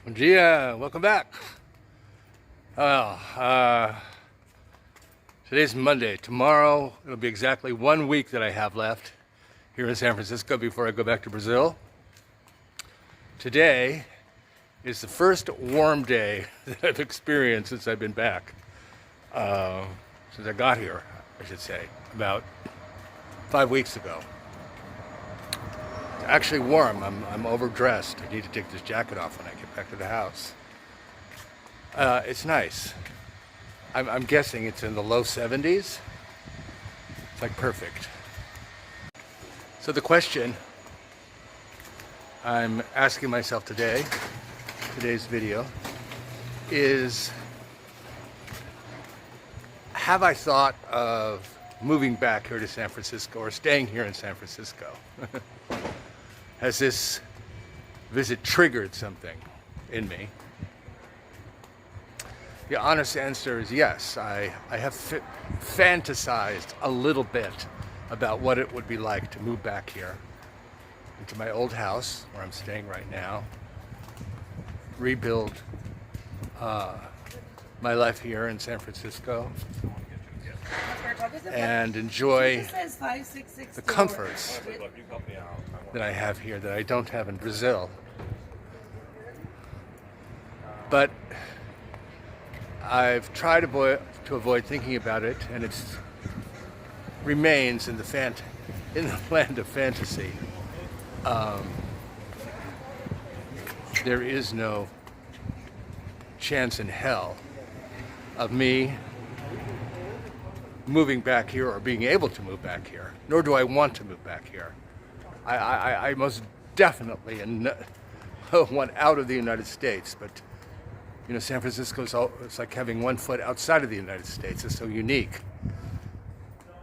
Bom dia, welcome back. Well, today's Monday. Tomorrow, it'll be exactly 1 week that I have left here in San Francisco before I go back to Brazil. Today is the first warm day that I've experienced since I've been back. Since I got here, I should say, about 5 weeks ago. It's actually warm. I'm overdressed. I need to take this jacket off when I get back to the house. It's nice. I'm guessing it's in the low 70s. It's like perfect. So the question I'm asking myself today's video, is have I thought of moving back here to San Francisco or staying here in San Francisco? Has this visit triggered something in me? The honest answer is yes. I have fantasized a little bit about what it would be like to move back here into my old house where I'm staying right now, rebuild my life here in San Francisco, and enjoy the comforts that I have here that I don't have in Brazil. But I've tried to avoid thinking about it, and it remains in the land of fantasy. There is no chance in hell of me moving back here or being able to move back here, nor do I want to move back here. I most definitely want out of the United States, but you know, San Francisco it's like having 1 foot outside of the United States. It's so unique.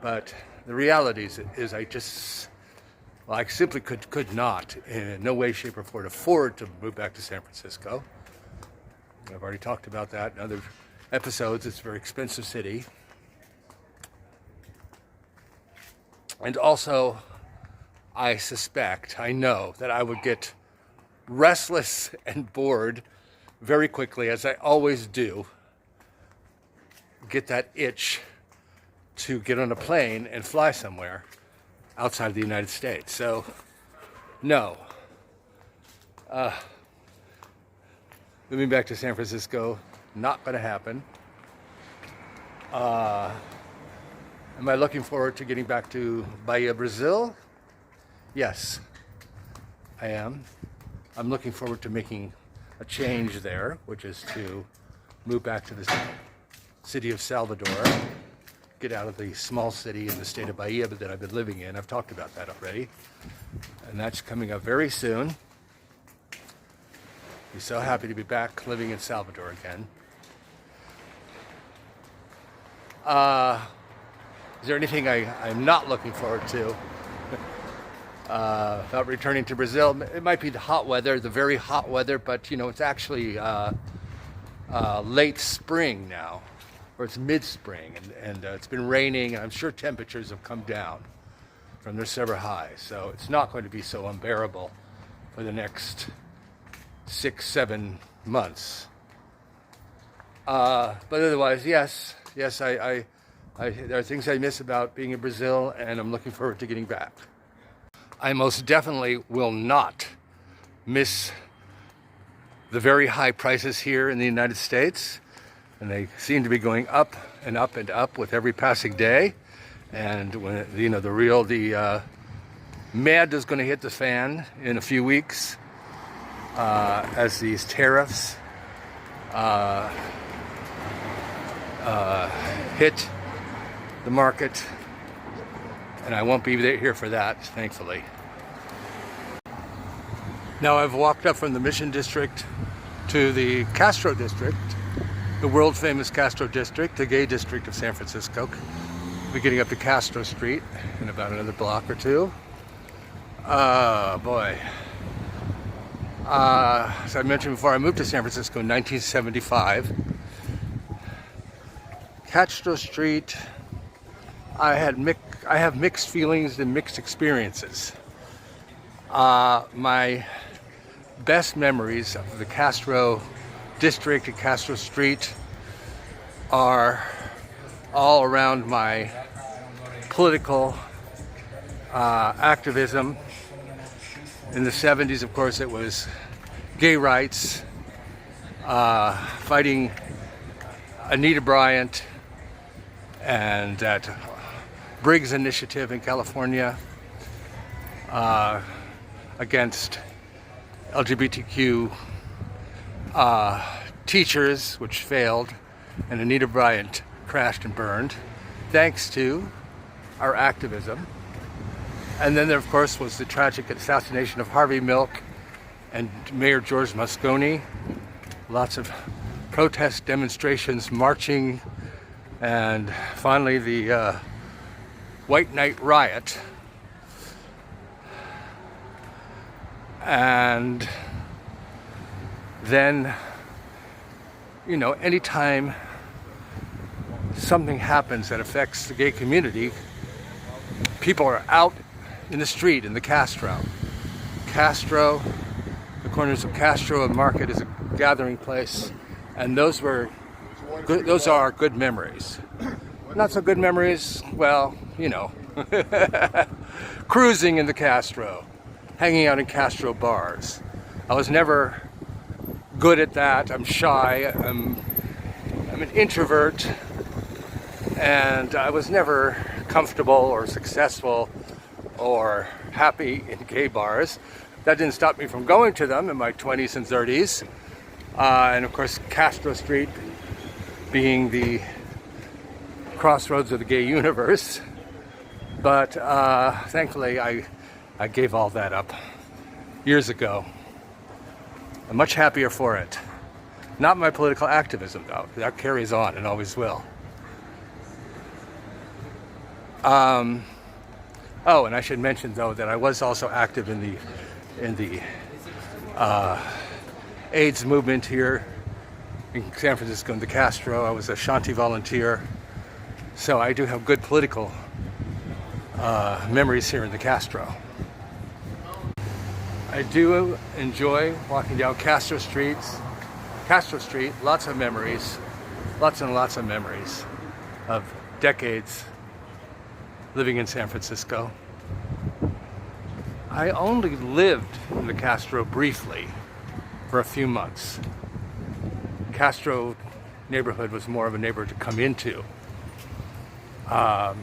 But the reality is I simply could not, in no way, shape, or form, afford to move back to San Francisco. I've already talked about that in other episodes. It's a very expensive city. And also, I know that I would get restless and bored very quickly, as I always do. Get that itch to get on a plane and fly somewhere outside of the United States. So, no. Moving back to San Francisco, not going to happen. Am I looking forward to getting back to Bahia, Brazil? Yes, I am. I'm looking forward to making a change there, which is to move back to the city of Salvador, get out of the small city in the state of Bahia that I've been living in. I've talked about that already, and that's coming up very soon. Be so happy to be back living in Salvador again. Is there anything I'm not looking forward to about returning to Brazil? It might be the hot weather, the very hot weather, but you know, it's actually late spring now, or it's mid-spring, and it's been raining, and I'm sure temperatures have come down from their summer highs, so it's not going to be so unbearable for the next 6-7 months. But otherwise, yes, there are things I miss about being in Brazil, and I'm looking forward to getting back. I most definitely will not miss the very high prices here in the United States, and they seem to be going up and up and up with every passing day. And when the mad is going to hit the fan in a few weeks as these tariffs hit the market, and I won't be here for that, thankfully. Now I've walked up from the Mission District to the Castro District, the world famous Castro District, the gay district of San Francisco. We'll be getting up to Castro Street in about another block or two. Oh boy. As I mentioned before, I moved to San Francisco in 1975. Castro Street, I have mixed feelings and mixed experiences. My best memories of the Castro district and Castro Street are all around my political activism. In the 70s, of course, it was gay rights, fighting Anita Bryant and that Briggs Initiative in California against LGBTQ teachers, which failed, and Anita Bryant crashed and burned, thanks to our activism. And then there, of course, was the tragic assassination of Harvey Milk and Mayor George Moscone. Lots of protest demonstrations, marching, and finally the White Night riot. And then, you know, anytime something happens that affects the gay community, people are out in the street in the Castro. Castro, the corners of Castro and Market is a gathering place, and those are good memories. Not so good memories, well, you know, cruising in the Castro, hanging out in Castro bars. I was never good at that. I'm shy. I'm an introvert, and I was never comfortable or successful or happy in gay bars. That didn't stop me from going to them in my 20s and 30s. And of course, Castro Street being the crossroads of the gay universe. But thankfully, I gave all that up years ago. I'm much happier for it. Not my political activism, though. That carries on and always will. Oh, and I should mention, though, that I was also active in the AIDS movement here in San Francisco, in the Castro. I was a Shanti volunteer, so I do have good political memories here in the Castro. I do enjoy walking down Castro Street, lots of memories, lots and lots of memories of decades living in San Francisco. I only lived in the Castro briefly for a few months. Castro neighborhood was more of a neighborhood to come into. My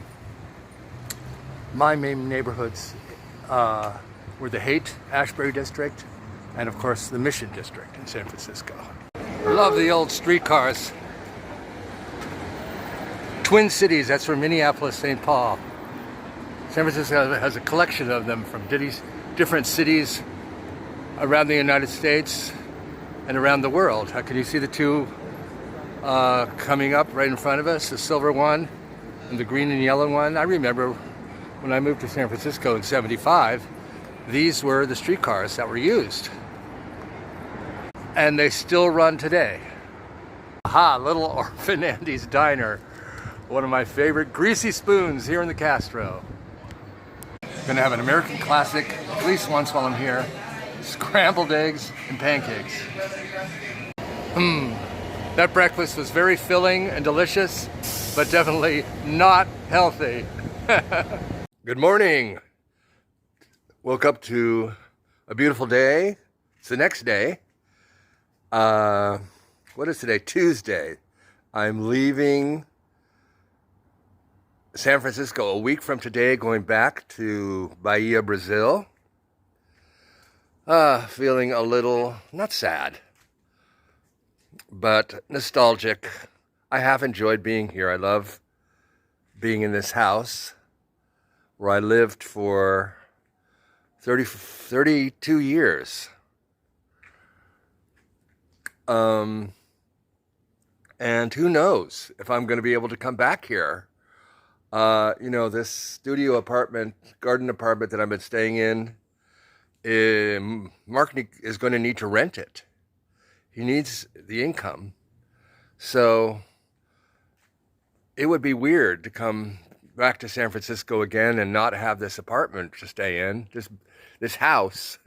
main neighborhoods were the Haight-Ashbury district and of course the Mission district in San Francisco. I love the old streetcars. Twin Cities, that's from Minneapolis, St. Paul. San Francisco has a collection of them from different cities around the United States and around the world. How can you see the two coming up right in front of us? The silver one and the green and yellow one. I remember when I moved to San Francisco in '75, these were the streetcars that were used. And they still run today. Aha, Little Orphan Andy's Diner. One of my favorite greasy spoons here in the Castro. Gonna have an American classic, at least once while I'm here. Scrambled eggs and pancakes. That breakfast was very filling and delicious, but definitely not healthy. Good morning. Woke up to a beautiful day. It's the next day. What is today? Tuesday. I'm leaving San Francisco a week from today, going back to Bahia, Brazil. Feeling a little, not sad, but nostalgic. I have enjoyed being here. I love being in this house where I lived for 32 years. And who knows if I'm going to be able to come back here. You know, this studio apartment, garden apartment that I've been staying in, Mark is going to need to rent it. He needs the income. So it would be weird to come back to San Francisco again and not have this apartment to stay in, this house.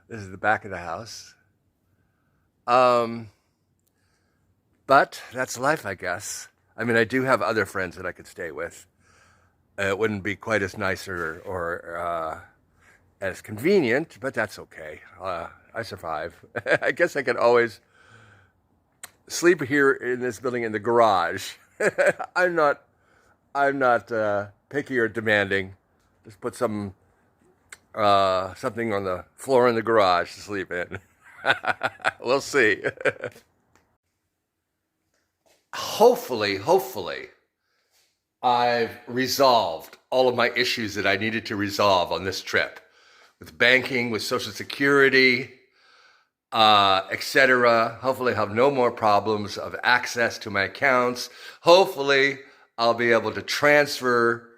This is the back of the house. But that's life, I guess. I mean, I do have other friends that I could stay with. It wouldn't be quite as nice or as convenient, but that's okay. I survive. I guess I can always sleep here in this building in the garage. I'm not picky or demanding. Just put something on the floor in the garage to sleep in. We'll see. Hopefully, I've resolved all of my issues that I needed to resolve on this trip with banking, with Social Security, etc. Hopefully, I'll have no more problems of access to my accounts. Hopefully, I'll be able to transfer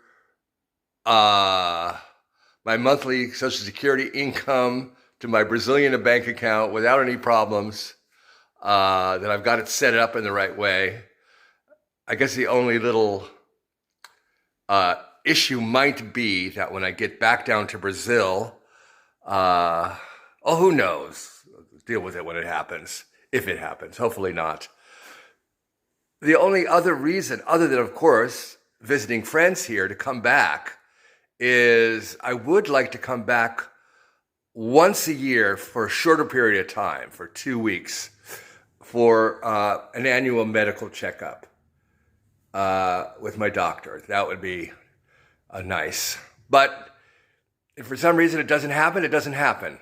my monthly Social Security income to my Brazilian bank account without any problems. That I've got it set up in the right way. I guess the only little issue might be that when I get back down to Brazil, who knows? Deal with it when it happens, if it happens. Hopefully not. The only other reason, other than, of course, visiting friends here to come back, is I would like to come back once a year for a shorter period of time, for 2 weeks, for an annual medical checkup with my doctor. That would be nice. But if for some reason it doesn't happen, it doesn't happen.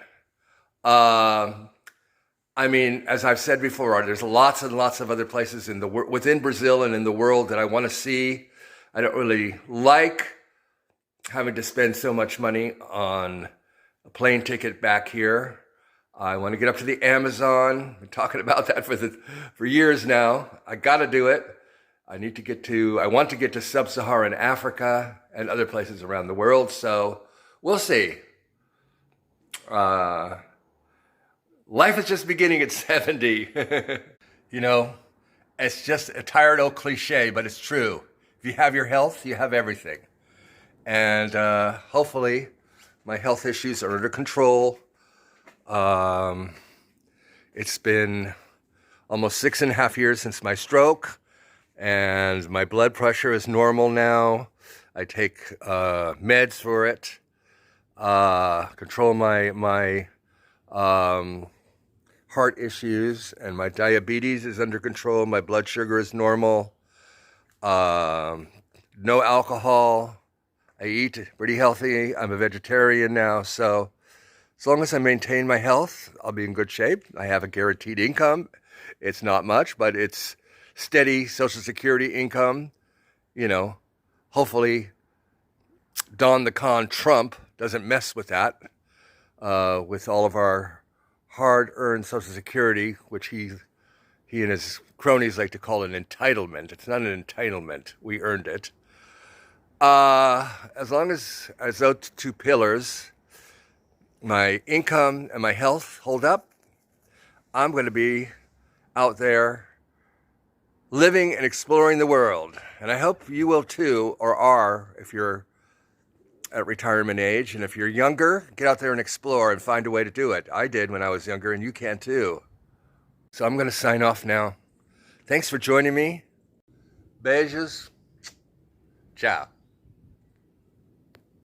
I mean, as I've said before, there's lots and lots of other places within Brazil and in the world that I want to see. I don't really like having to spend so much money on a plane ticket back here. I want to get up to the Amazon. I've been talking about that for years now. I got to do it. I want to get to sub-Saharan Africa and other places around the world. So we'll see. Life is just beginning at 70. You know, it's just a tired old cliche, but it's true. If you have your health, you have everything. And hopefully my health issues are under control. It's been almost 6.5 years since my stroke, and my blood pressure is normal now. I take meds for it, control my heart issues, and my diabetes is under control. My blood sugar is normal. No alcohol. I eat pretty healthy. I'm a vegetarian now, so as long as I maintain my health, I'll be in good shape. I have a guaranteed income. It's not much, but it's steady Social Security income. You know, hopefully Don the Con Trump doesn't mess with that, with all of our hard-earned Social Security, which he and his cronies like to call an entitlement. It's not an entitlement. We earned it. As long as those two pillars, my income and my health, hold up, I'm going to be out there living and exploring the world. And I hope you will too, or are, if you're at retirement age. And if you're younger, get out there and explore and find a way to do it. I did when I was younger, and you can too. So I'm going to sign off now. Thanks for joining me. Beijos. Ciao.